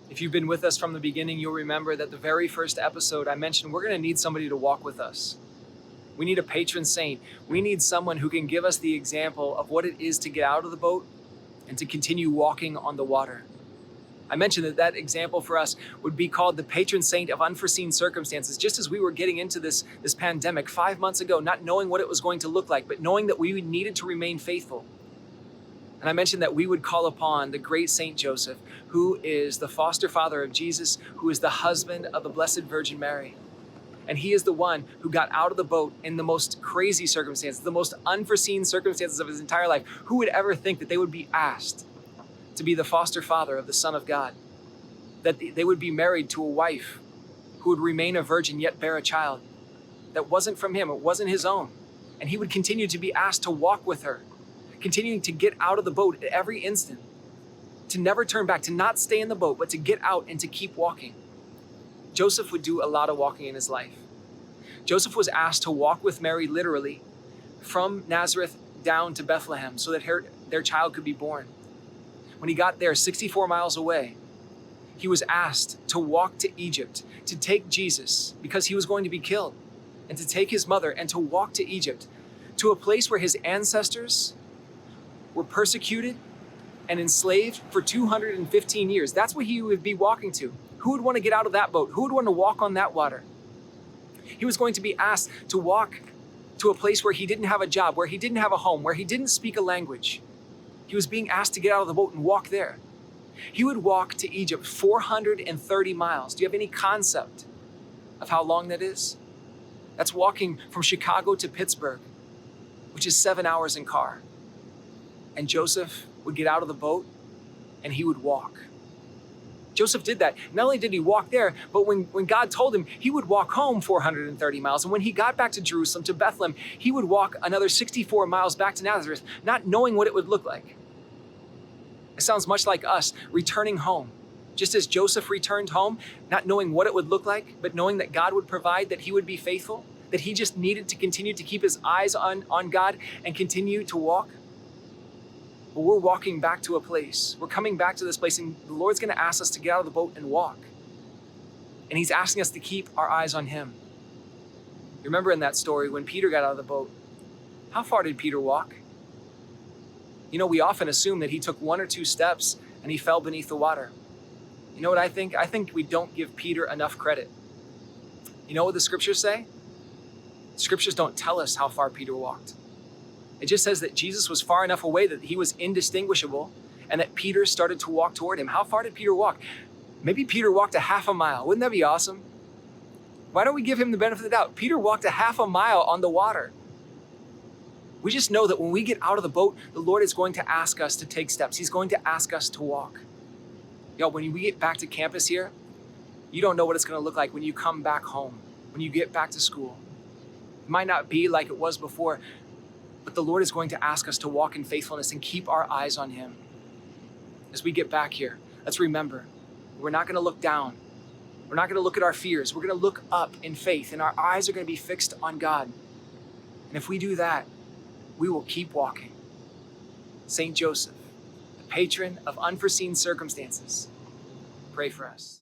If you've been with us from the beginning, you'll remember that the very first episode I mentioned we're going to need somebody to walk with us. We need a patron saint. We need someone who can give us the example of what it is to get out of the boat and to continue walking on the water. I mentioned that example for us would be called the patron saint of unforeseen circumstances. Just as we were getting into this pandemic 5 months ago, not knowing what it was going to look like, but knowing that we needed to remain faithful. And I mentioned that we would call upon the great Saint Joseph, who is the foster father of Jesus, who is the husband of the Blessed Virgin Mary. And he is the one who got out of the boat in the most crazy circumstances, the most unforeseen circumstances of his entire life. Who would ever think that they would be asked to be the foster father of the Son of God? That they would be married to a wife who would remain a virgin yet bear a child that wasn't from him, it wasn't his own. And he would continue to be asked to walk with her, continuing to get out of the boat at every instant, to never turn back, to not stay in the boat, but to get out and to keep walking. Joseph would do a lot of walking in his life. Joseph was asked to walk with Mary literally from Nazareth down to Bethlehem so that their child could be born. When he got there, 64 miles away, he was asked to walk to Egypt, to take Jesus because he was going to be killed, and to take his mother and to walk to Egypt, to a place where his ancestors were persecuted and enslaved for 215 years. That's what he would be walking to. Who would want to get out of that boat? Who would want to walk on that water? He was going to be asked to walk to a place where he didn't have a job, where he didn't have a home, where he didn't speak a language. He was being asked to get out of the boat and walk there. He would walk to Egypt 430 miles. Do you have any concept of how long that is? That's walking from Chicago to Pittsburgh, which is 7 hours in car. And Joseph would get out of the boat and he would walk. Joseph did that. Not only did he walk there, but when God told him, he would walk home 430 miles. And when he got back to Jerusalem, to Bethlehem, he would walk another 64 miles back to Nazareth, not knowing what it would look like. It sounds much like us returning home. Just as Joseph returned home, not knowing what it would look like, but knowing that God would provide, that he would be faithful, that he just needed to continue to keep his eyes on God and continue to walk. But we're walking back to a place. We're coming back to this place, and the Lord's going to ask us to get out of the boat and walk. And he's asking us to keep our eyes on him. You remember in that story when Peter got out of the boat, how far did Peter walk? You know, we often assume that he took 1 or 2 steps and he fell beneath the water. You know what I think? I think we don't give Peter enough credit. You know what the scriptures say? The scriptures don't tell us how far Peter walked. It just says that Jesus was far enough away that he was indistinguishable and that Peter started to walk toward him. How far did Peter walk? Maybe Peter walked a half a mile. Wouldn't that be awesome? Why don't we give him the benefit of the doubt? Peter walked a half a mile on the water. We just know that when we get out of the boat, the Lord is going to ask us to take steps. He's going to ask us to walk. When we get back to campus here, you don't know what it's going to look like when you come back home, when you get back to school. It might not be like it was before, but the Lord is going to ask us to walk in faithfulness and keep our eyes on him. As we get back here, let's remember, we're not going to look down. We're not going to look at our fears. We're going to look up in faith, and our eyes are going to be fixed on God. And if we do that, we will keep walking. Saint Joseph, the patron of unforeseen circumstances, pray for us.